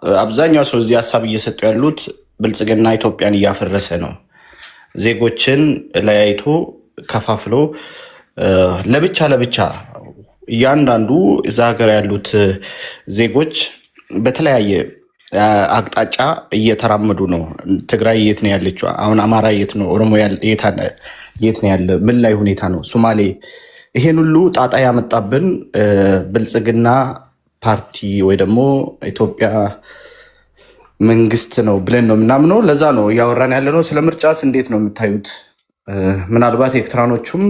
አብዛኛው ሰው እዚህ ሀሳብ እየሰጡ ያሉት ብልጽግና ኢትዮጵያን እያፈረሰ ነው። ዜጎችን ለያይቶ ከፋፍሎ ለብቻ ለብቻ እያንዳንዱ እዛ ሀገር ያሉት ዜጎች በተለያየ አቅጣጫ እየተራመዱ ነው። ትግራይ የት ነው ያለችው? አሁን አማራ የት ነው? ኦሮሞ የት ነው ያለ? ምን ላይ ሁኔታ ነው? ሶማሌ። ይሄን ሁሉ ጣጣ ያመጣብን ብልጽግና ፓርቲ ወይ ደግሞ ኢትዮጵያ መንግስት ነው ብለን ነው የምናምነው። ለዛ ነው እያወራን ያለ ነው። ስለ ምርጫስ እንዴት ነው የምታዩት? ምናልባት ኤርትራኖቹም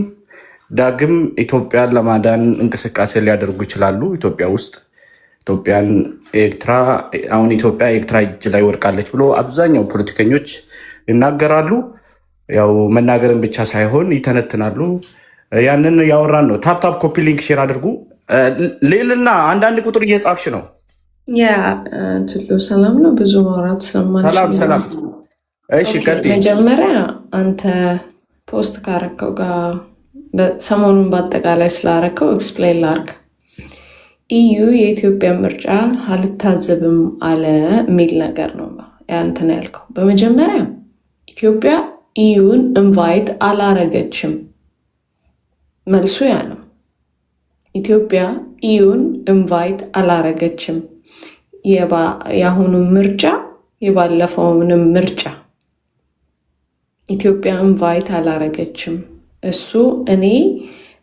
ዳግም ኢትዮጵያን ለማዳን እንቅስቃሴ ሊያደርጉ ይችላሉ። ኢትዮጵያ ውስጥ አሁን ኢትዮጵያ ኤርትራ እጅ ላይ ወድቃለች ብሎ አብዛኛው ፖለቲከኞች ይናገራሉ። ያው መናገርን ብቻ ሳይሆን ይተነትናሉ። ያንን ያወራን ነው። ታፕታፕ ኮፒ ሊንክ ሼር አድርጉ። ሌልና አንዳንድ ቁጥር እየጻፍሽ ነው። ትሉ ሰላም ነው። ብዙ ማውራት ስለማንችል ሰላም። እሺ ቀጥይ። መጀመሪያ አንተ ፖስት ካረከው ጋር ሰሞኑን በአጠቃላይ ስላረከው ኤክስፕሌን ላርግ። ኢዩ የኢትዮጵያ ምርጫ አልታዘብም አለ የሚል ነገር ነው ያንተን ያልከው። በመጀመሪያ ኢትዮጵያ ኢዩን ኢንቫይት አላረገችም። መልሱ ያ ነው። ኢትዮጵያ ኢዩን ኢንቫይት አላረገችም። የአሁኑ ምርጫ የባለፈውንም ምርጫ ኢትዮጵያ ኢንቫይት አላረገችም። እሱ እኔ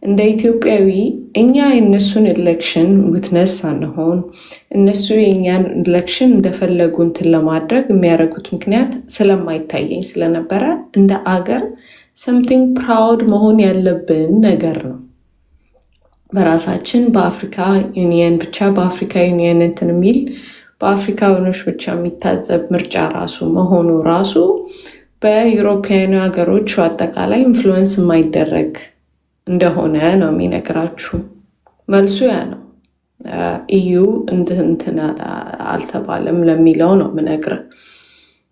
እንደ ኢትዮጵያዊ እኛ የእነሱን ኤሌክሽን ዊትነስ ሳንሆን እነሱ የእኛን ኤሌክሽን እንደፈለጉ እንትን ለማድረግ የሚያደርጉት ምክንያት ስለማይታየኝ ስለነበረ እንደ አገር ሰምቲንግ ፕራውድ መሆን ያለብን ነገር ነው። በራሳችን በአፍሪካ ዩኒየን ብቻ በአፍሪካ ዩኒየን እንትን የሚል በአፍሪካኖች ብቻ የሚታዘብ ምርጫ ራሱ መሆኑ ራሱ በዩሮፒያን ሀገሮች አጠቃላይ ኢንፍሉዌንስ የማይደረግ እንደሆነ ነው የሚነግራችሁ። መልሱ ያ ነው። ኢዩ እንትን አልተባለም ለሚለው ነው ምነግር።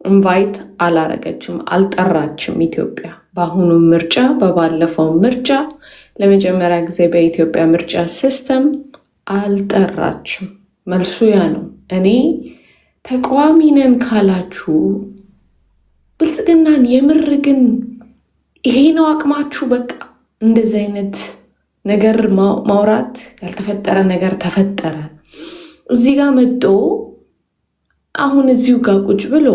ኢንቫይት አላረገችም፣ አልጠራችም። ኢትዮጵያ በአሁኑ ምርጫ በባለፈው ምርጫ ለመጀመሪያ ጊዜ በኢትዮጵያ ምርጫ ሲስተም አልጠራችም። መልሱ ያ ነው። እኔ ተቃዋሚ ነን ካላችሁ ብልጽግናን የምር ግን ይሄ ነው አቅማችሁ፣ በቃ እንደዚህ አይነት ነገር ማውራት፣ ያልተፈጠረ ነገር ተፈጠረ እዚህ ጋር መጦ አሁን እዚሁ ጋር ቁጭ ብሎ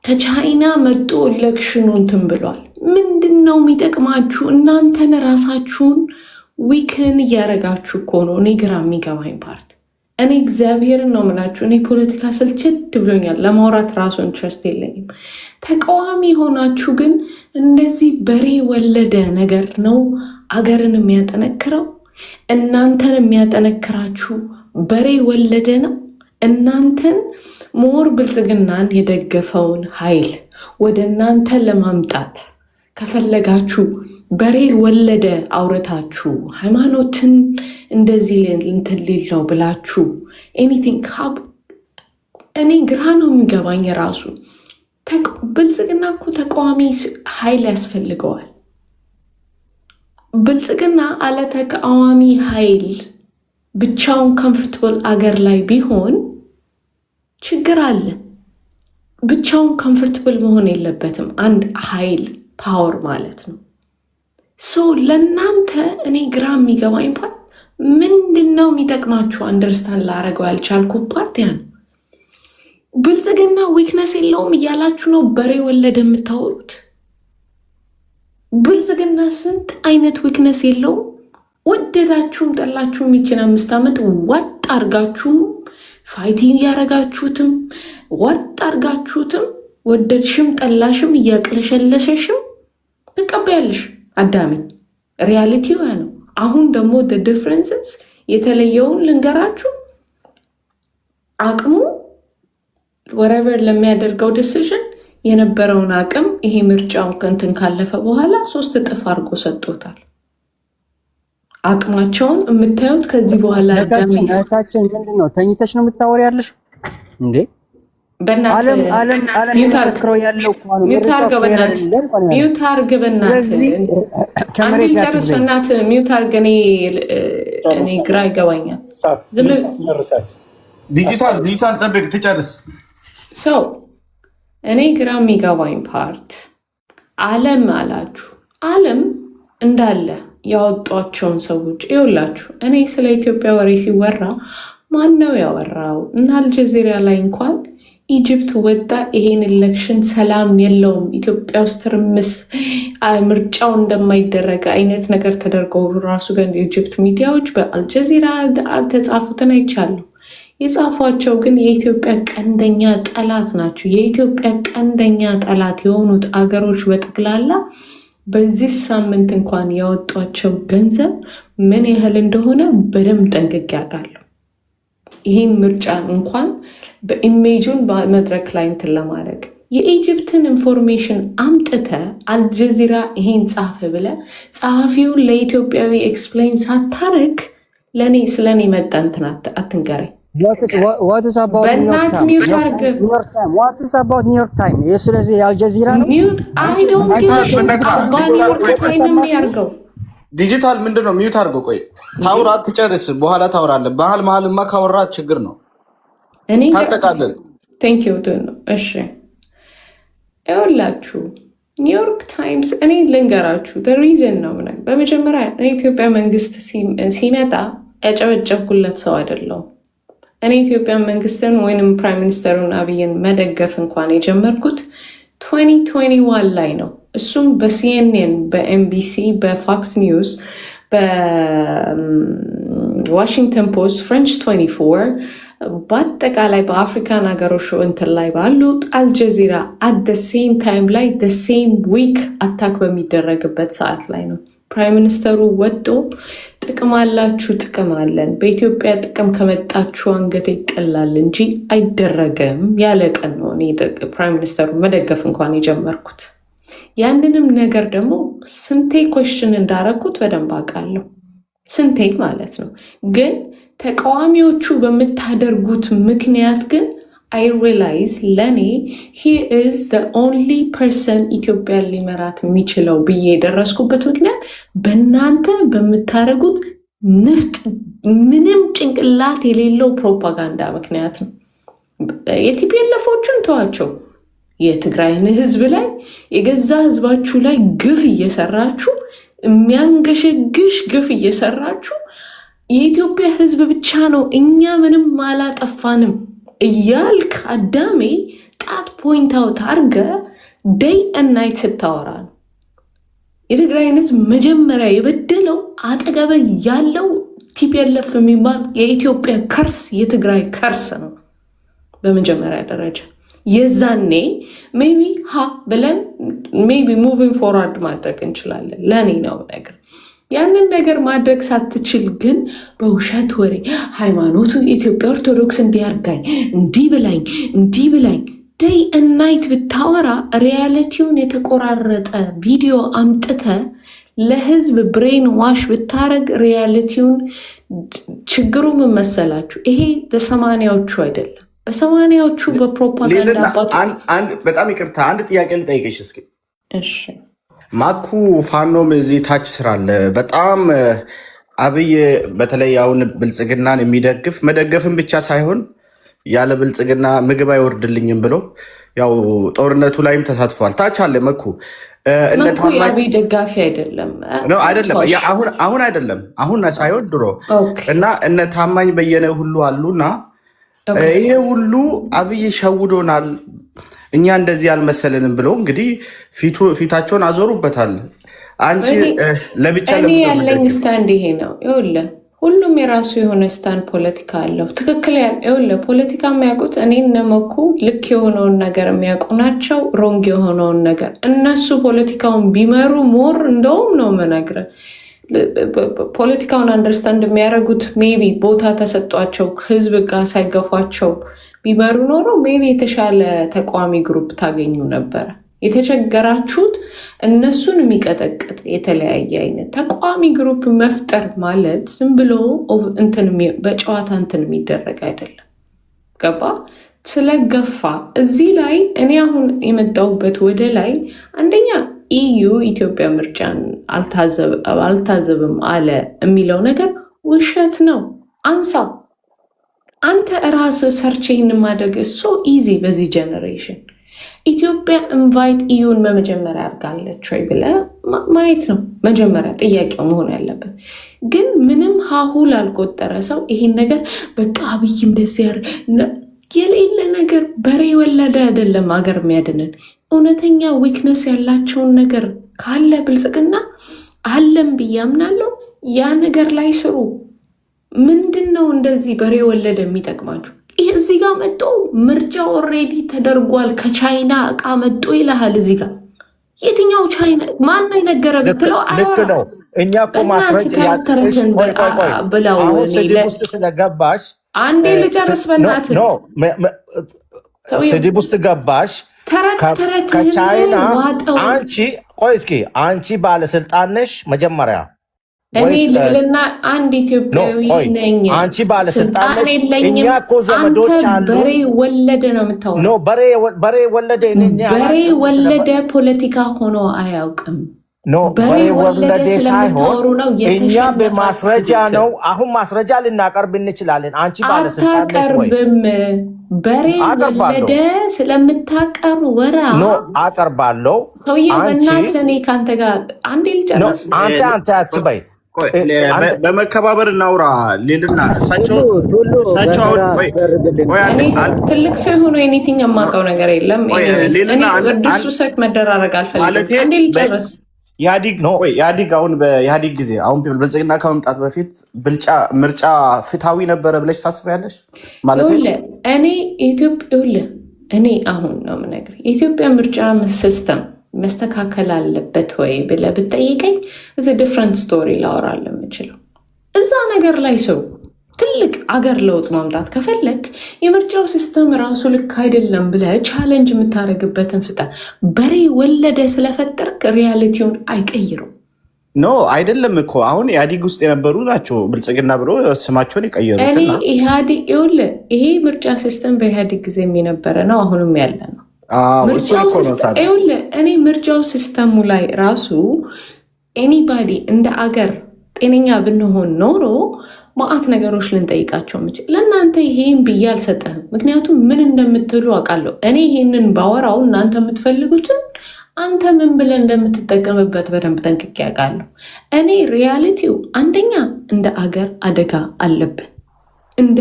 ከቻይና መጦ ኤሌክሽኑ እንትን ብሏል። ምንድን ነው የሚጠቅማችሁ? እናንተን ራሳችሁን ዊክን እያደረጋችሁ እኮ ነው። እኔ ግራ የሚገባኝ ፓርት እኔ እግዚአብሔርን ነው የምላችሁ። እኔ ፖለቲካ ስልችት ብሎኛል። ለማውራት ራሱ ኢንትረስት የለኝም። ተቃዋሚ ሆናችሁ ግን እንደዚህ በሬ ወለደ ነገር ነው አገርን የሚያጠነክረው። እናንተን የሚያጠነክራችሁ በሬ ወለደ ነው። እናንተን ሞር ብልጽግናን የደገፈውን ኃይል ወደ እናንተ ለማምጣት ከፈለጋችሁ በሬ ወለደ አውርታችሁ ሃይማኖትን እንደዚህ እንትን ሊል ነው ብላችሁ ኤኒቲንግ እኔ ግራ ነው የሚገባኝ ራሱ። ብልጽግና እኮ ተቃዋሚ ኃይል ያስፈልገዋል። ብልጽግና አለ ተቃዋሚ ኃይል ብቻውን ኮምፎርታብል አገር ላይ ቢሆን ችግር አለ። ብቻውን ኮምፎርታብል መሆን የለበትም። አንድ ኃይል ፓወር ማለት ነው። ለእናንተ እኔ ግራ የሚገባኝ ፓርት ምንድን ነው የሚጠቅማችሁ? አንደርስታንድ ላረገው ያልቻልኩ ፓርት ያ ነው። ብልጽግና ዊክነስ የለውም እያላችሁ ነው በሬ ወለደ የምታወሩት። ብልጽግና ስንት አይነት ዊክነስ የለውም። ወደዳችሁም ጠላችሁም ይችን 5 ዓመት ዋጥ አርጋችሁም ፋይቲንግ ያረጋችሁትም ዋጥ አርጋችሁትም ወደድሽም ጠላሽም እያቅለሸለሸሽም ትቀበያለሽ። አዳሚ ሪያሊቲው ያ ነው። አሁን ደግሞ ዲፍረንስስ የተለየውን ልንገራችሁ። አቅሙ ወሬቨር ለሚያደርገው ዲሲዥን የነበረውን አቅም ይሄ ምርጫው ከንትን ካለፈ በኋላ 3 እጥፍ አድርጎ ሰጥቶታል። አቅማቸውን የምታዩት ከዚህ በኋላ ታችን ምንድነው? ተኝተሽ ነው የምታወሪ ያለሽ እንዴ? በእናትህ ሚውት አርግ። እኔ ግራ ይገባኛል። ዲጂታል ጠብቅ ትጨርስ። ሰው እኔ ግራ የሚገባኝ ፓርት ዓለም አላችሁ። ዓለም እንዳለ ያወጧቸውን ሰዎች ይውላችሁ። እኔ ስለ ኢትዮጵያ ወሬ ሲወራ ማን ነው ያወራው? እና አልጀዚራ ላይ እንኳን ኢጅፕት ወጣ ይሄን ኢሌክሽን ሰላም የለውም ኢትዮጵያ ውስጥ ትርምስ ምርጫው እንደማይደረግ አይነት ነገር ተደርገው ራሱ በኢጅፕት ሚዲያዎች በአልጀዚራ አልተጻፉትን አይቻለሁ። የጻፏቸው ግን የኢትዮጵያ ቀንደኛ ጠላት ናቸው። የኢትዮጵያ ቀንደኛ ጠላት የሆኑት አገሮች በጠቅላላ በዚህ ሳምንት እንኳን ያወጧቸው ገንዘብ ምን ያህል እንደሆነ በደንብ ጠንቅቄ አውቃለሁ። ይህን ምርጫ እንኳን በኢሜጁን በመድረክ ላይ እንትን ለማድረግ የኢጅፕትን ኢንፎርሜሽን አምጥተ አልጀዚራ ይሄን ጻፈ ብለ ጸሐፊውን ለኢትዮጵያዊ ኤክስፕሌን ሳታረግ ለእኔ ስለኔ መጣ እንትን አትንገረኝ። What is about New York Times? What is about New York Times? ስለዚህ አልጀዚራ ነው። ዲጂታል ምንድነው? ሚዩት አድርጎ ቆይ ታውራ ትጨርስ፣ በኋላ ታውራለህ። መሀልማ ካወራ ችግር ነው። ታጠቃለን። ቴንክ ዩ ነው። እሺ ይኸውላችሁ ኒውዮርክ ታይምስ እኔ ልንገራችሁ ሪዝን ነው ምናምን። በመጀመሪያ ኢትዮጵያ መንግስት ሲመጣ ያጨበጨብኩለት ሰው አይደለሁም። እኔ ኢትዮጵያ መንግስትን ወይንም ፕራይም ሚኒስተሩን አብይን መደገፍ እንኳን የጀመርኩት 2021 ላይ ነው። እሱም በሲኤንኤን፣ በኤምቢሲ፣ በፎክስ ኒውስ፣ በዋሽንግተን ፖስት፣ ፍሬንች 24 በአጠቃላይ በአፍሪካን ሀገሮች እንትን ላይ ባሉት አልጀዚራ አት ሴም ታይም ላይ ሴም ዊክ አታክ በሚደረግበት ሰዓት ላይ ነው። ፕራይም ሚኒስተሩ ወጦ ጥቅም አላችሁ፣ ጥቅም አለን፣ በኢትዮጵያ ጥቅም ከመጣችሁ አንገት ይቀላል እንጂ አይደረግም ያለ ቀን ነው እኔ ፕራይም ሚኒስተሩ መደገፍ እንኳን የጀመርኩት። ያንንም ነገር ደግሞ ስንቴ ኮሽን እንዳረኩት በደንብ አውቃለሁ። ስንቴ ማለት ነው። ግን ተቃዋሚዎቹ በምታደርጉት ምክንያት ግን I realize ለኔ he is the only person ኢትዮጵያን ሊመራት የሚችለው ብዬ የደረስኩበት ምክንያት በእናንተ በምታደርጉት ንፍጥ ምንም ጭንቅላት የሌለው ፕሮፓጋንዳ ምክንያት ነው። የቲፒኤልኤፎቹን ተዋቸው። የትግራይን ህዝብ ላይ የገዛ ህዝባችሁ ላይ ግፍ እየሰራችሁ የሚያንገሸግሽ ግፍ እየሰራችሁ የኢትዮጵያ ህዝብ ብቻ ነው እኛ ምንም አላጠፋንም እያልክ አዳሜ ጣት ፖይንት አውት አርገ ደይ ናይት ስታወራ ነው። የትግራይን ህዝብ መጀመሪያ የበደለው አጠገበ ያለው ቲፒኤልኤፍ የሚባል የኢትዮጵያ ከርስ የትግራይ ከርስ ነው በመጀመሪያ ደረጃ። የዛኔ ሜቢ ብለን ሜቢ ሙቪንግ ፎርዋርድ ማድረግ እንችላለን። ለእኔ ነው ነገር ያንን ነገር ማድረግ ሳትችል ግን በውሸት ወሬ ሃይማኖቱ ኢትዮጵያ ኦርቶዶክስ እንዲያርጋኝ እንዲህ ብላኝ ደይ ናይት ብታወራ ሪያሊቲውን የተቆራረጠ ቪዲዮ አምጥተ ለህዝብ ብሬን ዋሽ ብታረግ ሪያሊቲውን ችግሩ ምን መሰላችሁ? ይሄ በሰማንያዎቹ አይደለም። በሰማንያዎቹ በፕሮፓጋንዳ በጣም ይቅርታ አንድ ጥያቄ ልጠይቅሽ እስኪ። እሺ ማኩ ፋኖም እዚህ ታች ስራ አለ። በጣም አብይ በተለይ አሁን ብልጽግናን የሚደግፍ መደገፍን ብቻ ሳይሆን ያለ ብልጽግና ምግብ አይወርድልኝም ብሎ ያው ጦርነቱ ላይም ተሳትፏል። ታች አለ መኩ የአብይ ደጋፊ አይደለም አሁን አይደለም አሁን ሳይሆን ድሮ እና እነ ታማኝ በየነ ሁሉ አሉና ይሄ ሁሉ አብይ ሸውዶናል እኛ እንደዚህ አልመሰለንም ብሎ እንግዲህ ፊታቸውን አዞሩበታል። አንቺ ለብቻ እኔ ያለኝ ስታንድ ይሄ ነው። ይኸውልህ ሁሉም የራሱ የሆነ ስታንድ ፖለቲካ አለው። ትክክል ይኸውልህ ፖለቲካ የሚያውቁት እኔ እነመኩ ልክ የሆነውን ነገር የሚያውቁ ናቸው። ሮንግ የሆነውን ነገር እነሱ ፖለቲካውን ቢመሩ ሞር እንደውም ነው የምነግርህ ፖለቲካውን አንደርስታንድ የሚያደርጉት ሜቢ ቦታ ተሰጧቸው ህዝብ ጋር ሳይገፏቸው ቢመሩ ኖሮ ሜቢ የተሻለ ተቃዋሚ ግሩፕ ታገኙ ነበረ። የተቸገራችሁት እነሱን የሚቀጠቅጥ የተለያየ አይነት ተቃዋሚ ግሩፕ መፍጠር ማለት ዝም ብሎ በጨዋታ እንትን የሚደረግ አይደለም። ገባ? ስለገፋ እዚህ ላይ እኔ አሁን የመጣሁበት ወደ ላይ አንደኛ ኢዩ ኢትዮጵያ ምርጫን አልታዘብም አለ የሚለው ነገር ውሸት ነው። አንሳው አንተ ራስህ ሰርቼን ማድረግ ሶ ኢዚ በዚህ ጀነሬሽን ኢትዮጵያ ኢንቫይት ኢዩን በመጀመሪያ አድርጋለች ወይ ብለህ ማየት ነው መጀመሪያ ጥያቄው መሆን ያለበት። ግን ምንም ሀሁ ላልቆጠረ ሰው ይሄን ነገር በቃ አብይ እንደዚህ የሌለ ነገር በሬ ወለደ አይደለም አገር የሚያድንን እውነተኛ ዊክነስ ያላቸውን ነገር ካለ ብልጽግና አለም ብዬ አምናለሁ። ያ ነገር ላይ ስሩ። ምንድን ነው እንደዚህ በሬ ወለደ የሚጠቅማችሁ? ይህ እዚህ ጋር መጦ ምርጫ ኦልሬዲ ተደርጓል ከቻይና እቃ መጦ ይልሃል። እዚህ ጋር የትኛው ቻይና ማን የነገረ ብትለው ልክ ነው። እኛ እኮ ማስረጃ ብለው ውስጥ ስለገባሽ አንዴ ልጨርስ በእናትህ ስድብ ውስጥ ገባሽ ከቻይና አንቺ ቆይ እስኪ አንቺ ባለስልጣን ነሽ መጀመሪያ እኔ ልዕልና አንድ ኢትዮጵያዊ ነኝ። አንቺ ባለስልጣን ነሽ። እኛ እኮ ዘመዶች አሉ። በሬ ወለደ ነው የምታወራው። ኖ በሬ ወለደ በሬ ወለደ ፖለቲካ ሆኖ አያውቅም። ኖ በሬ ወለደ ሳይሆን እኛ በማስረጃ ነው። አሁን ማስረጃ ልናቀርብ እንችላለን። አንቺ ባለስልጣን ነሽ ወይ? በሬ ወለደ ስለምታቀር ወራ ኖ አቀርባለሁ። ሰውዬው በእናትህ እኔ ከአንተ ጋር አንዴ ልጨርስ። አንተ አትበይ። በመከባበር እናውራ። ሌልና እሳቸው ትልቅ ሰው የሆኑ ኤኒቲንግ የማውቀው ነገር የለም። እርሱ ሰክ መደራረግ አልፈልግም። አንዴ ልጨርስ። ኢህአዲግ አሁን በኢህአዲግ ጊዜ አሁን ብልጽግና ከመምጣት በፊት ምርጫ ፍትሃዊ ነበረ ብለሽ ታስቢያለሽ? ማለት እኔ እኔ አሁን ነው የምነግርህ የኢትዮጵያ ምርጫ ሲስተም መስተካከል አለበት ወይ ብለህ ብትጠይቀኝ እዚ ዲፍረንት ስቶሪ ላወራል የምችለው እዛ ነገር ላይ ሰው ትልቅ አገር ለውጥ ማምጣት ከፈለግ የምርጫው ሲስተም ራሱ ልክ አይደለም ብለህ ቻሌንጅ የምታደርግበትን ፍጠር። በሬ ወለደ ስለፈጠርክ ሪያሊቲውን አይቀይረው። ኖ አይደለም እኮ አሁን ኢህአዲግ ውስጥ የነበሩ ናቸው ብልጽግና ብሎ ስማቸውን ይቀየሩት። እኔ ኢህአዲግ ይሄ ምርጫ ሲስተም በኢህአዲግ ጊዜ የነበረ ነው፣ አሁንም ያለ ነው። እኔ ምርጫው ሲስተሙ ላይ ራሱ ኤኒባዲ እንደ አገር ጤነኛ ብንሆን ኖሮ ማአት ነገሮች ልንጠይቃቸው ምችል። ለእናንተ ይሄን ብዬ አልሰጠህም፣ ምክንያቱም ምን እንደምትሉ አውቃለሁ። እኔ ይሄንን ባወራው እናንተ የምትፈልጉትን አንተ ምን ብለን እንደምትጠቀምበት በደንብ ጠንቅቄ ያውቃለሁ። እኔ ሪያሊቲው አንደኛ እንደ አገር አደጋ አለብን። እንደ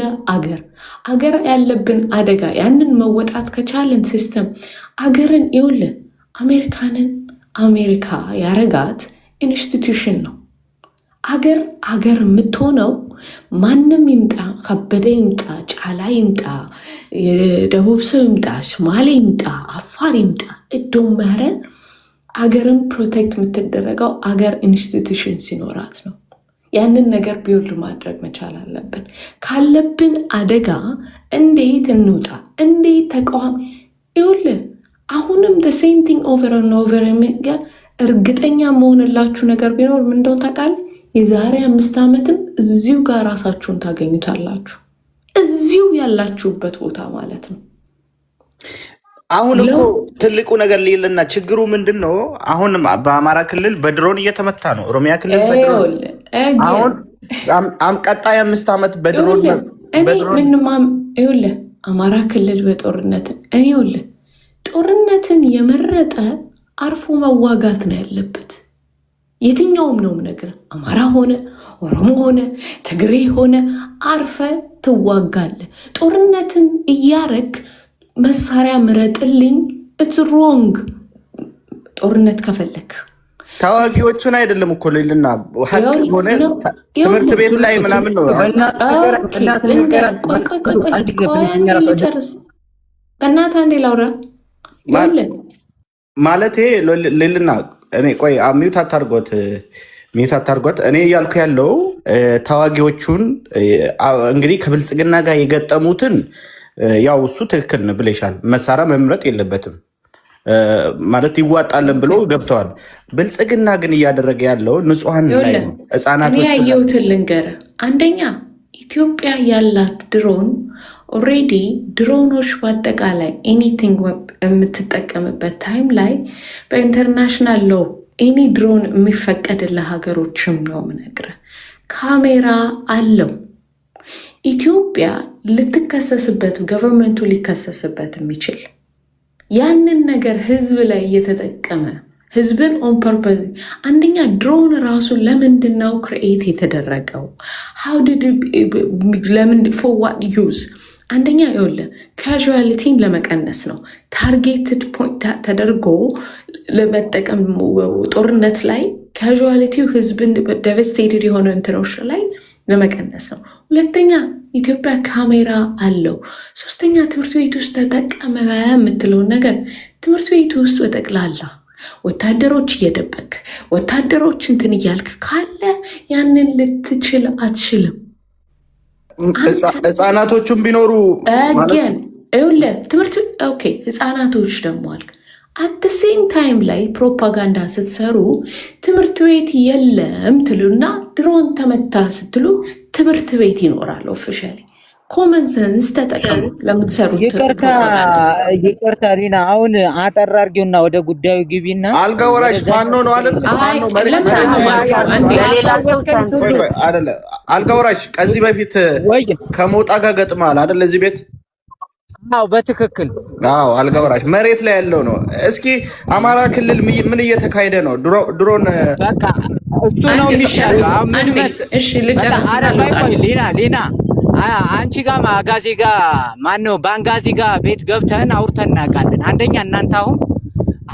አገር ያለብን አደጋ ያንን መወጣት ከቻለን ሲስተም አገርን ይውልን አሜሪካንን አሜሪካ ያረጋት ኢንስቲትዩሽን ነው። አገር የምትሆነው ማንም ይምጣ፣ ከበደ ይምጣ፣ ጫላ ይምጣ፣ የደቡብ ሰው ይምጣ፣ ሶማሌ ይምጣ፣ አፋር ይምጣ እዶመረን አገርን ፕሮቴክት የምትደረገው አገር ኢንስቲትዩሽን ሲኖራት ነው። ያንን ነገር ቢውልድ ማድረግ መቻል አለብን። ካለብን አደጋ እንዴት እንውጣ? እንዴት ተቃዋሚ ይውልን አሁንም ሴም ቲንግ ኦቨር ኦቨር የሚገር እርግጠኛ መሆንላችሁ ነገር ቢኖር ምን እንደሆነ ታውቃለህ? የዛሬ 5 ዓመትም እዚሁ ጋር ራሳችሁን ታገኙታላችሁ። እዚሁ ያላችሁበት ቦታ ማለት ነው። አሁን እኮ ትልቁ ነገር ሌልና ችግሩ ምንድን ነው? አሁን በአማራ ክልል በድሮን እየተመታ ነው። ኦሮሚያ ክልል በድሮን አሁን ቀጣይ 5 ዓመት በድሮን ይኸውልህ አማራ ክልል በጦርነትን ጦርነትን የመረጠ አርፎ መዋጋት ነው ያለበት። የትኛውም ነው ነገር አማራ ሆነ ኦሮሞ ሆነ ትግሬ ሆነ አርፈ ትዋጋለህ። ጦርነትን እያረግ መሳሪያ ምረጥልኝ ኢትስ ሮንግ። ጦርነት ከፈለክ ታዋጊዎቹን አይደለም እኮ ሌልና ሀቅ ሆነ ትምህርት ቤት ላይ ምናምን ነው። በእናትህ አንዴ ላውራ ማለት ሌልና እኔ ቆይ ሚውት አታርጓት። እኔ እያልኩ ያለው ታዋጊዎቹን እንግዲህ ከብልጽግና ጋር የገጠሙትን ያው እሱ ትክክል ነው ብለሻል። መሳሪያ መምረጥ የለበትም ማለት ይዋጣለን ብሎ ገብተዋል። ብልጽግና ግን እያደረገ ያለው ንጹሐን ላይ ነው። ህጻናቶች ያየሁትን ልንገርህ። አንደኛ ኢትዮጵያ ያላት ድሮን ኦልሬዲ ድሮኖች በአጠቃላይ ኤኒቲንግ የምትጠቀምበት ታይም ላይ በኢንተርናሽናል ሎው ኤኒ ድሮን የሚፈቀድልህ ሀገሮችም ነው የምነግርህ ካሜራ አለው። ኢትዮጵያ ልትከሰስበት ገቨርንመንቱ ሊከሰስበት የሚችል ያንን ነገር ህዝብ ላይ እየተጠቀመ ህዝብን ኦን ፐርፐዝ አንደኛ ድሮን ራሱን ለምንድን ነው ክሪኤት የተደረገው? ሃው ዲድ ለምን ፎር ዋት ዩዝ? አንደኛ ይኸውልህ ካዡዋሊቲን ለመቀነስ ነው። ታርጌትድ ፖይንት ተደርጎ ለመጠቀም ጦርነት ላይ ካዡዋሊቲው ህዝብን ዴቨስቴትድ የሆነ እንትኖች ላይ ለመቀነስ ነው። ሁለተኛ ኢትዮጵያ ካሜራ አለው። ሶስተኛ ትምህርት ቤት ውስጥ ተጠቀመ የምትለውን ነገር ትምህርት ቤት ውስጥ በጠቅላላ ወታደሮች እየደበቅ ወታደሮች እንትን እያልክ ካለ ያንን ልትችል አትችልም። ህፃናቶቹም ቢኖሩ ይኸውልህ ትምህርት ኦኬ ህፃናቶች ደግሞ አልክ አት ሴም ታይም ላይ ፕሮፓጋንዳ ስትሰሩ ትምህርት ቤት የለም ትሉና ድሮን ተመታ ስትሉ ትምህርት ቤት ይኖራል። ኦፊሻሊ ኮመን ሰንስ ተጠቀሙ ለምትሰሩት። ይቅርታ ሊና፣ አሁን አጠር አድርጊውና ወደ ጉዳዩ ግቢና። አልጋ ወራሽ ፋኖ ነው አይደል? አልጋ ወራሽ ከዚህ በፊት ከሞጣ ጋር ገጥማል አይደል? እዚህ ቤት አዎ፣ በትክክል አዎ። አልጋ ወራሽ መሬት ላይ ያለው ነው። እስኪ አማራ ክልል ምን እየተካሄደ ነው? ድሮን በቃ እሱ ነው የሚሻለው። እሺ ልጨርስ። ሊና አንቺ ጋር አጋዚ ጋር ማነው ባንጋዚ ጋር ቤት ገብተን አውርተን እናውቃለን። አንደኛ እናንተ አሁን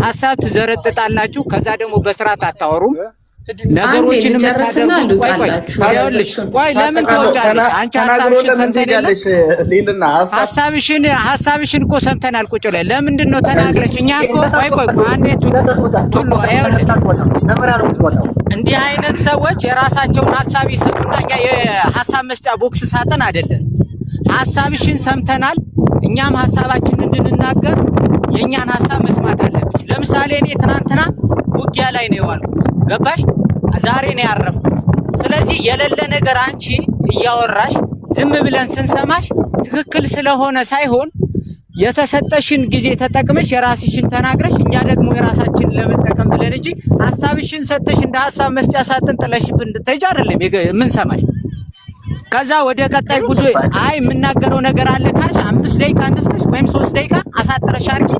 ሀሳብ ትዘረጥጣላችሁ፣ ከዛ ደግሞ በስርዓት አታወሩም። ነገሮችን የምታደርጉት ቆይ ለምን ተወጫለሽ? አንቺ ሀሳብሽን እኮ ሰምተናል። ቁጭ ላይ ለምንድን ነው ተናግረሽ? እኛ እኮ ቆይ አንዴ ቱሉ እንዲህ አይነት ሰዎች የራሳቸውን ሀሳብ ይሰጡና እኛ የሀሳብ መስጫ ቦክስ ሳጥን አይደለም። ሀሳብሽን ሰምተናል። እኛም ሀሳባችን እንድንናገር የእኛን ሀሳብ መስማት አለብሽ። ለምሳሌ እኔ ትናንትና ውጊያ ላይ ነው የዋልኩት፣ ገባሽ? ዛሬ ነው ያረፍኩት። ስለዚህ የሌለ ነገር አንቺ እያወራሽ ዝም ብለን ስንሰማሽ ትክክል ስለሆነ ሳይሆን የተሰጠሽን ጊዜ ተጠቅመሽ የራስሽን ተናግረሽ እኛ ደግሞ የራሳችንን ለመጠቀም ብለን እንጂ ሀሳብሽን ሰጥተሽ እንደ ሀሳብ መስጫ ሳጥን ጥለሽብን እንድትሄጂ አይደለም የምንሰማሽ። ከዛ ወደ ቀጣይ ጉዳይ የምናገረው ነገር አለ ካልሽ 5 ደቂቃ አነስተሽ ወይም 3 ደቂቃ አሳጥረሽ አድርጊ፣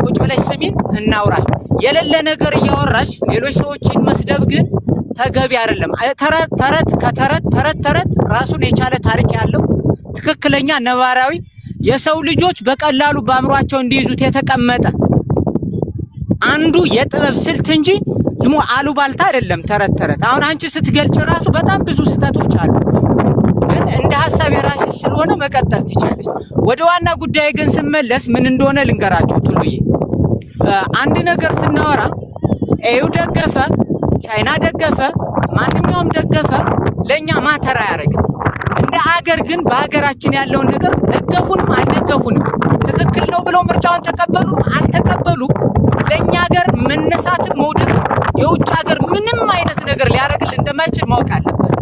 ቁጭ ብለሽ ስሚን እናውራሽ። የሌለ ነገር እያወራሽ ሌሎች ሰዎችን መስደብ ግን ተገቢ አይደለም። ተረት ራሱን የቻለ ታሪክ ያለው ትክክለኛ ነባራዊ የሰው ልጆች በቀላሉ በአእምሯቸው እንዲይዙት የተቀመጠ አንዱ የጥበብ ስልት እንጂ ዝሙ አሉባልታ አይደለም። ተረት አሁን አንቺ ስትገልጭ ራሱ በጣም ብዙ ስህተቶች አሉ፣ ግን እንደ ሀሳብ የራስሽ ስለሆነ መቀጠል ትችላለሽ። ወደ ዋና ጉዳይ ግን ስመለስ ምን እንደሆነ ልንገራችሁ ቱሉዬ። አንድ ነገር ስናወራ ኤዩ ደገፈ፣ ቻይና ደገፈ፣ ማንኛውም ደገፈ ለኛ ማተራ አያደርግም። እንደ ሀገር ግን በሀገራችን ያለውን ነገር ደገፉንም አልደገፉንም ትክክል ነው ብለው ምርጫውን ተቀበሉ አልተቀበሉ ለኛ ሀገር መነሳትን መውደቅ የውጭ ሀገር ምንም አይነት ነገር ሊያደርግልን እንደማይችል ማወቅ አለበት።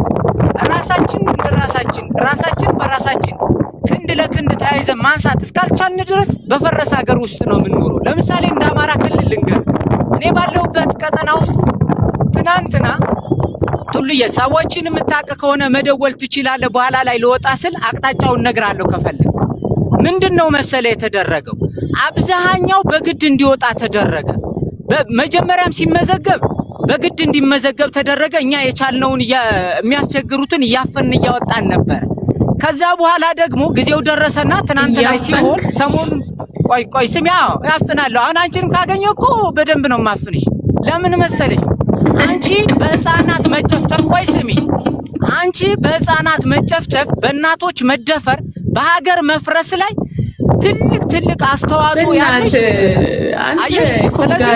ራሳችን በራሳችን ክንድ ለክንድ ተያይዘን ማንሳት እስካልቻልን ድረስ በፈረሰ ሀገር ውስጥ ነው የምንኖረው። ለምሳሌ እንደ አማራ ክልል ልንገር፣ እኔ ባለሁበት ቀጠና ውስጥ ትናንትና ቱሉዬ ሰዎችን የምታውቅ ከሆነ መደወል ትችላለህ። በኋላ ላይ ልወጣ ስል አቅጣጫውን ነግራለሁ ከፈለግ። ምንድነው መሰለ የተደረገው? አብዛኛው በግድ እንዲወጣ ተደረገ። በመጀመሪያም ሲመዘገብ በግድ እንዲመዘገብ ተደረገ። እኛ የቻልነውን የሚያስቸግሩትን እያፈን እያወጣን ነበር። ከዛ በኋላ ደግሞ ጊዜው ደረሰና ትናንት ላይ ሲሆን ሰሞኑን ቆይ ስሚ፣ ያፍናለሁ። አሁን አንቺንም ካገኘው እኮ በደንብ ነው ማፍንሽ። ለምን መሰለሽ? አንቺ በህፃናት መጨፍጨፍ፣ ቆይ ስሚ፣ አንቺ በህፃናት መጨፍጨፍ፣ በእናቶች መደፈር፣ በሀገር መፍረስ ላይ ትልቅ አስተዋጽኦ ያለሽ አየሽ። ስለዚህ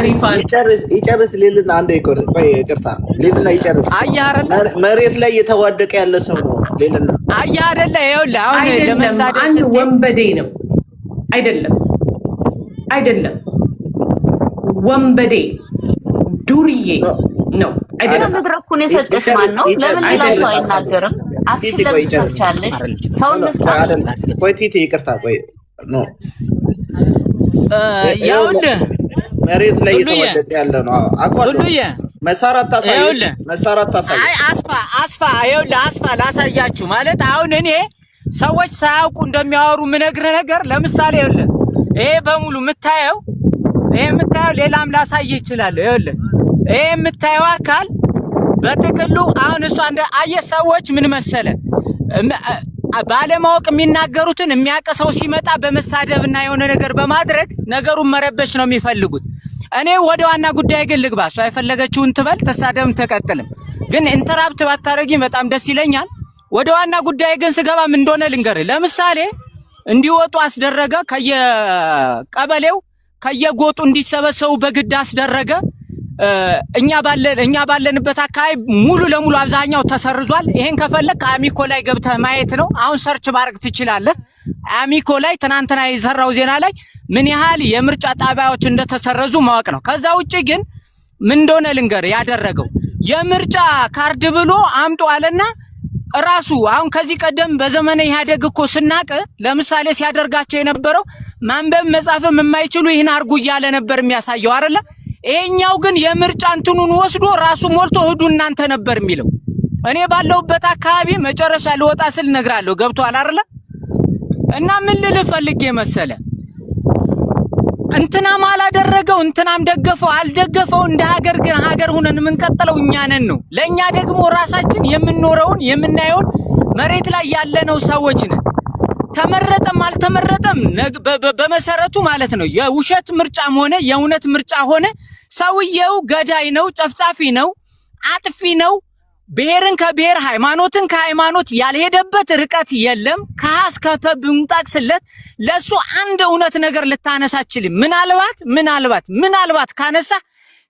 ይጨርስ ሌልና አንዴ ይቅርታ ሌልና ይጨርስ። መሬት ላይ እየተዋደቀ ያለ ሰው ነው ሌልና አየህ አይደለ? ይኸውልህ አሁን ለምሳሌ አንድ ወንበዴ ነው አይደለም ወንበዴ ዱርዬ ነው አይደለም። መድረኩን የሰጠሽ ማን ነው? ለምን ሌላ ሰው አይናገርም? አፍሽ ለምትሰጫለሽ ሰውን መስካት። ቆይ ቲቲ ይቅርታ፣ ቆይ ኖ ይኸውልህ መሬት ላይ እየተወደቀ ያለ ነው። ቱሉዬ መሳራት ታሳይ። አይ አስፋ ይኸውልህ አስፋ ላሳያችሁ ማለት አሁን እኔ ሰዎች ሳያውቁ እንደሚያወሩ ምነግር ነገር ለምሳሌ ይኸውልህ ይሄ በሙሉ የምታየው ሌላም ላሳይ ይችላል። ይኸውልህ ይሄ የምታየው አካል በጥቅሉ አሁን እሷ እንደ አየህ ሰዎች ምን መሰለ ባለማወቅ የሚናገሩትን የሚያቀሰው ሲመጣ በመሳደብና የሆነ ነገር በማድረግ ነገሩን መረበሽ ነው የሚፈልጉት። እኔ ወደ ዋና ጉዳይ ግን ልግባ። እሷ የፈለገችውን ትበል ተሳደብም ተቀጥልም፣ ግን ኢንተራፕት ባታረጊ በጣም ደስ ይለኛል። ወደ ዋና ጉዳይ ግን ስገባ ምን እንደሆነ ልንገርህ። ለምሳሌ እንዲወጡ አስደረገ፣ ከየቀበሌው ከየጎጡ እንዲሰበሰቡ በግድ አስደረገ። እኛ ባለንበት አካባቢ ሙሉ ለሙሉ አብዛኛው ተሰርዟል። ይሄን ከፈለክ አሚኮ ላይ ገብተህ ማየት ነው። አሁን ሰርች ማድረግ ትችላለህ። አሚኮ ላይ ትናንትና የሰራው ዜና ላይ ምን ያህል የምርጫ ጣቢያዎች እንደተሰረዙ ማወቅ ነው። ከዛ ውጪ ግን ምን እንደሆነ ልንገር ያደረገው የምርጫ ካርድ ብሎ አምጡ አለና ራሱ አሁን ከዚህ ቀደም በዘመነ ኢህአዴግ እኮ ስናቅ ለምሳሌ ሲያደርጋቸው የነበረው ማንበብ መጻፍም የማይችሉ ይህን አርጉ እያለ ነበር የሚያሳየው አይደለ? ይሄኛው ግን የምርጫ እንትኑን ወስዶ ራሱ ሞልቶ ሂዱ እናንተ ነበር የሚለው። እኔ ባለውበት አካባቢ መጨረሻ ልወጣ ስል ነግራለሁ። ገብቷል አይደለ? እና ምን ልልህ ፈልጌ መሰለ እንትናም አላደረገው እንትናም ደገፈው አልደገፈው እንደ ሀገር ግን ሀገር ሆነን የምንቀጥለው እኛ ነን ነው። ለኛ ደግሞ ራሳችን የምንኖረውን የምናየውን መሬት ላይ ያለነው ሰዎች ነን። ተመረጠም አልተመረጠም በመሰረቱ ማለት ነው የውሸት ምርጫም ሆነ የእውነት ምርጫ ሆነ ሰውየው ገዳይ ነው፣ ጨፍጫፊ ነው፣ አጥፊ ነው። ብሔርን ከብሔር ሃይማኖትን ከሃይማኖት ያልሄደበት ርቀት የለም። ከሀስ ከብምጣቅስለት ለሱ አንድ እውነት ነገር ልታነሳችልም። ምናልባት ካነሳ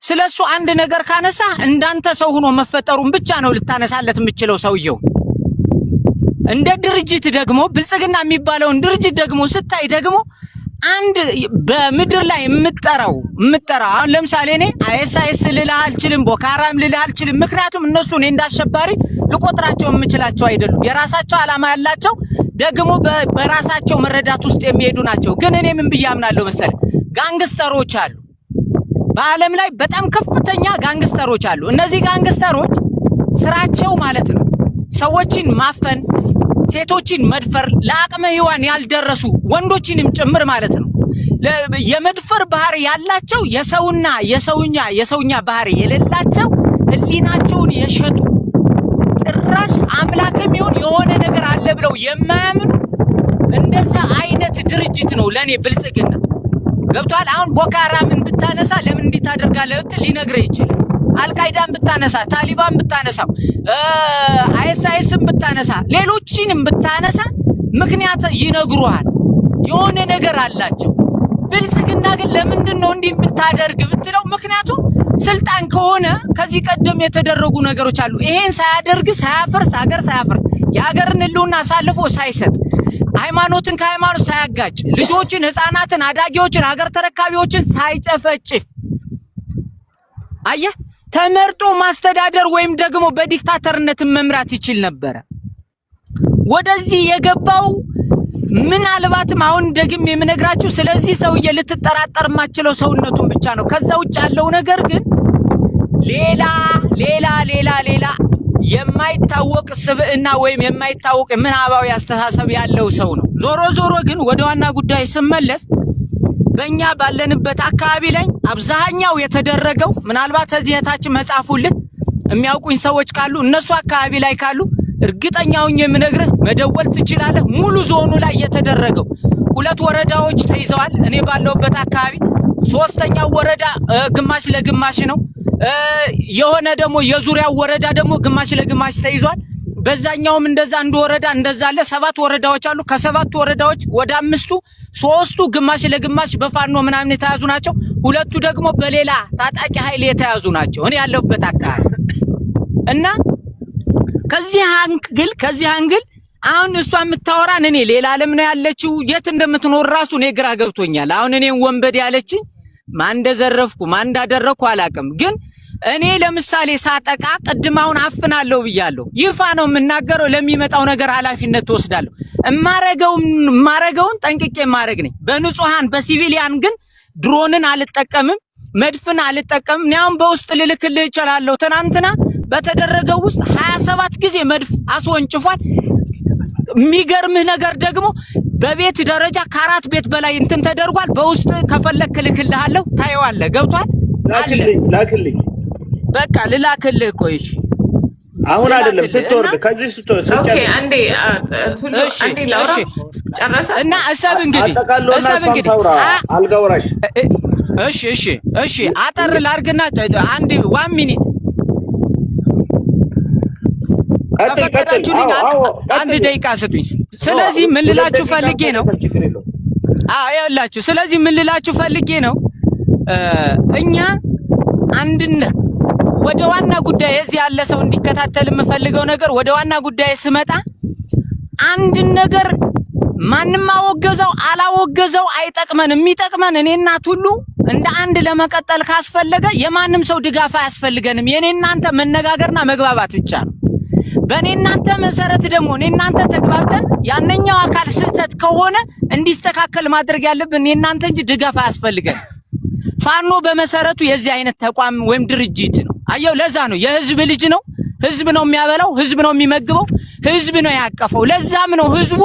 ስለሱ አንድ ነገር ካነሳ እንዳንተ ሰው ሆኖ መፈጠሩን ብቻ ነው ልታነሳለት የምችለው ሰውየው። እንደ ድርጅት ደግሞ ብልጽግና የሚባለውን ድርጅት ደግሞ ስታይ ደግሞ አንድ በምድር ላይ የምጠራው አሁን ለምሳሌ እኔ አይኤስአይኤስ ልልህ አልችልም፣ ቦኮ ሃራም ልልህ አልችልም። ምክንያቱም እነሱ እኔ እንዳሸባሪ ልቆጥራቸው የምችላቸው አይደሉም። የራሳቸው ዓላማ ያላቸው ደግሞ በራሳቸው መረዳት ውስጥ የሚሄዱ ናቸው። ግን እኔ ምን ብዬ አምናለሁ መሰለህ? ጋንግስተሮች አሉ በዓለም ላይ በጣም ከፍተኛ ጋንግስተሮች አሉ። እነዚህ ጋንግስተሮች ስራቸው ማለት ነው ሰዎችን ማፈን፣ ሴቶችን መድፈር፣ ለአቅመ ሔዋን ያልደረሱ ወንዶችንም ጭምር ማለት ነው የመድፈር ባህሪ ያላቸው የሰውኛ ባህሪ የሌላቸው ህሊናቸውን የሸጡ ጭራሽ አምላክም ይሁን የሆነ ነገር አለ ብለው የማያምኑ እንደዛ አይነት ድርጅት ነው ለኔ ብልጽግና። ገብቷል? አሁን ቦኮ ሃራምን ብታነሳ ለምን እንዲህ ታደርጋለህ ብትል ሊነግርህ ይችላል። አልቃይዳን ብታነሳ፣ ታሊባን ብታነሳ፣ አይኤስአይኤስን ብታነሳ፣ ሌሎችንም ብታነሳ ምክንያት ይነግሩሃል። የሆነ ነገር አላቸው። ብልጽግና ግን ለምንድን ነው እንዲህ ብታደርግ ብትለው ምክንያቱም ስልጣን ከሆነ ከዚህ ቀደም የተደረጉ ነገሮች አሉ። ይሄን ሳያደርግ ሳያፈርስ ሀገር ሳያፈርስ የሀገርን ህልውና አሳልፎ ሳይሰጥ ሃይማኖትን ከሃይማኖት ሳያጋጭ ልጆችን፣ ህፃናትን፣ አዳጊዎችን፣ ሀገር ተረካቢዎችን ሳይጨፈጭፍ አየህ ተመርጦ ማስተዳደር ወይም ደግሞ በዲክታተርነት መምራት ይችል ነበር። ወደዚህ የገባው ምናልባትም አሁን ደግም የምነግራችሁ ስለዚህ ሰውዬ ልትጠራጠር ማችለው ሰውነቱን ብቻ ነው። ከዛ ውጭ ያለው ነገር ግን ሌላ የማይታወቅ ስብዕና ወይም የማይታወቅ ምናባዊ አስተሳሰብ ያለው ሰው ነው። ዞሮ ግን ወደ ዋና ጉዳይ ስመለስ በእኛ ባለንበት አካባቢ ላይ አብዛኛው የተደረገው ምናልባት እዚህ የታች መጻፉልን የሚያውቁኝ ሰዎች ካሉ እነሱ አካባቢ ላይ ካሉ እርግጠኛውን የምነግርህ መደወል ትችላለህ። ሙሉ ዞኑ ላይ የተደረገው 2 ወረዳዎች ተይዘዋል። እኔ ባለውበት አካባቢ 3ኛው ወረዳ ግማሽ ለግማሽ ነው። የሆነ ደግሞ የዙሪያው ወረዳ ደግሞ ግማሽ ለግማሽ ተይዟል። በዛኛውም እንደዛ አንድ ወረዳ እንደዛ አለ። 7 ወረዳዎች አሉ። ከ7 ወረዳዎች ወደ 5ቱ 3ቱ ግማሽ ለግማሽ በፋኖ ምናምን የተያዙ ናቸው። 2ቱ ደግሞ በሌላ ታጣቂ ኃይል የተያዙ ናቸው። እኔ ያለሁበት አካባቢ እና ከዚህ አንግል አሁን እሷ የምታወራን እኔ ሌላ ዓለም ነው ያለችው። የት እንደምትኖር ራሱ እኔ ግራ ገብቶኛል። አሁን እኔን ወንበዴ ያለችኝ ማን እንደዘረፍኩ ማን እንዳደረኩ አላውቅም። ግን እኔ ለምሳሌ ሳጠቃ ቅድም አሁን አፍናለሁ ብያለሁ። ይፋ ነው የምናገረው። ለሚመጣው ነገር ኃላፊነት ተወስዳለሁ። ማረገውን ጠንቅቄ ማረግ ነኝ። በንጹሃን በሲቪሊያን ግን ድሮንን አልጠቀምም፣ መድፍን አልጠቀምም። እኔም በውስጥ ልልክልህ እችላለሁ። ትናንትና በተደረገው ውስጥ 27 ጊዜ መድፍ አስወንጭፏል። የሚገርምህ ነገር ደግሞ በቤት ደረጃ ከ4 ቤት በላይ እንትን ተደርጓል። በውስጥ ከፈለክ ልክልሃለሁ ታየዋለህ። ገብቷል? ላክልኝ በቃ ልላክልህ። ቆይ እሺ አሁን አይደለም ስትወርድ ከዚህ ስትወርድ ኦኬ አንዴ ላውራ ጨረሰ እና እሰብ እንግዲህ አልጋውራሽ እሺ አጠር ላርግና አንድ 1 ሚኒት ከፈቀዳችሁልኝ አንድ ደቂቃ ስጡኝ። ስለዚህ ምን ልላችሁ ፈልጌ ነው ይኸውላችሁ፣ ስለዚህ ምን ልላችሁ ፈልጌ ነው እኛ አንድነት ወደ ዋና ጉዳይ እዚህ ያለ ሰው እንዲከታተል የምፈልገው ነገር ወደ ዋና ጉዳይ ስመጣ አንድ ነገር ማንንም አወገዘው አላወገዘው አይጠቅመን። የሚጠቅመን እኔና ሁሉ እንደ አንድ ለመቀጠል ካስፈለገ የማንም ሰው ድጋፍ አያስፈልገንም። የኔናንተ መነጋገርና መግባባት ብቻ ነው። በእኔናንተ መሰረት ደግሞ እኔናንተ ተግባብተን ያንኛው አካል ስህተት ከሆነ እንዲስተካከል ማድረግ ያለብን የናንተ እንጂ ድጋፍ አያስፈልገን። ፋኖ በመሰረቱ የዚህ አይነት ተቋም ወይም ድርጅት ነው። አየው ለዛ ነው የህዝብ ልጅ ነው። ህዝብ ነው የሚያበላው፣ ህዝብ ነው የሚመግበው፣ ህዝብ ነው ያቀፈው። ለዛም ነው ህዝቡ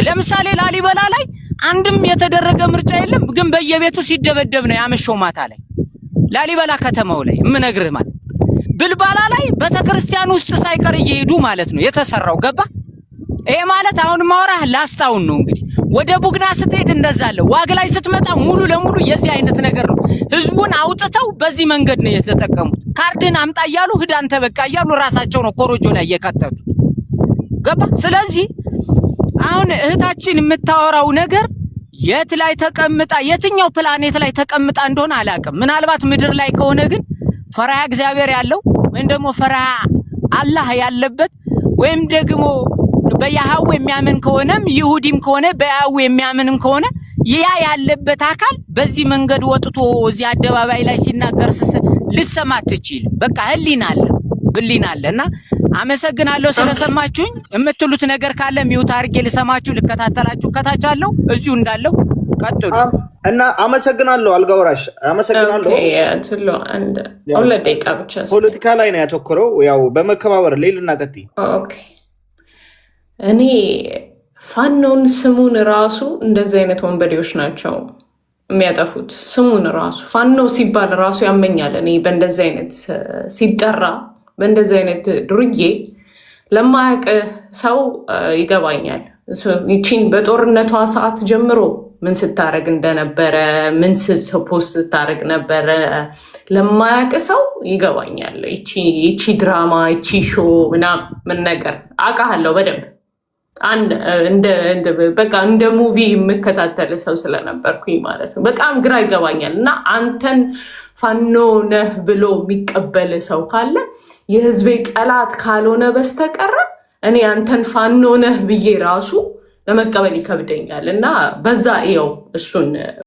ለምሳሌ ላሊበላ ላይ አንድም የተደረገ ምርጫ የለም፣ ግን በየቤቱ ሲደበደብ ነው ያመሸው ማታ ላይ ላሊበላ ከተማው ላይ እምነግርህ ማለት ብልባላ ላይ ቤተክርስቲያን ውስጥ ሳይቀር እየሄዱ ማለት ነው የተሰራው። ገባ? ይሄ ማለት አሁን ማውራህ ላስታውን ነው። እንግዲህ ወደ ቡግና ስትሄድ እንደዛለ ዋግ ላይ ስትመጣ ሙሉ ለሙሉ የዚህ አይነት ነገር ነው። ህዝቡን አውጥተው በዚህ መንገድ ነው የተጠቀሙት። ካርድን አምጣ እያሉ ህዳን ተበቃ እያሉ ራሳቸው ነው ኮሮጆ ላይ የከተቱት። ገባ? ስለዚህ አሁን እህታችን የምታወራው ነገር የት ላይ ተቀምጣ የትኛው ፕላኔት ላይ ተቀምጣ እንደሆነ አላውቅም። ምናልባት ምድር ላይ ከሆነ ግን ፈራህ እግዚአብሔር ያለው ወይም ደግሞ ፈራህ አላህ ያለበት ወይም ደግሞ በያህዌ የሚያምን ከሆነም ይሁዲም ከሆነ በያህዌ የሚያምንም ከሆነ ያ ያለበት አካል በዚህ መንገድ ወጥቶ እዚህ አደባባይ ላይ ሲናገር ልሰማ ትችል። በቃ ህሊና አለና አመሰግናለሁ ስለሰማችሁኝ። የምትሉት ነገር ካለ ሚውት አድርጌ ልሰማችሁ ልከታተላችሁ ከታቻለሁ እዚሁ እንዳለው ቀጥሉ እና አመሰግናለሁ። አልጋውራሽ አመሰግናለሁ። አንድ ሁለት ደቂቃ ብቻ ፖለቲካ ላይ ነው ያተኮረው። ያው በመከባበር ሌልና ቀጥይ። ኦኬ እኔ ፋኖን ስሙን ራሱ እንደዚህ አይነት ወንበዴዎች ናቸው የሚያጠፉት። ስሙን ራሱ ፋኖ ሲባል ራሱ ያመኛል። እኔ በእንደዚህ አይነት ሲጠራ በእንደዚህ አይነት ድርዬ ለማያውቅ ሰው ይገባኛል። ይቺን በጦርነቷ ሰዓት ጀምሮ ምን ስታረግ እንደነበረ ምን ፖስት ስታረግ ነበረ ለማያውቅ ሰው ይገባኛል። ይቺ ድራማ ይቺ ሾ ምናምን ነገር አውቃለሁ በደንብ በቃ እንደ ሙቪ የምከታተል ሰው ስለነበርኩኝ ማለት ነው። በጣም ግራ ይገባኛል። እና አንተን ፋኖ ነህ ብሎ የሚቀበል ሰው ካለ የህዝቤ ጠላት ካልሆነ በስተቀረ እኔ አንተን ፋኖ ነህ ብዬ ራሱ ለመቀበል ይከብደኛል። እና በዛ ይኸው እሱን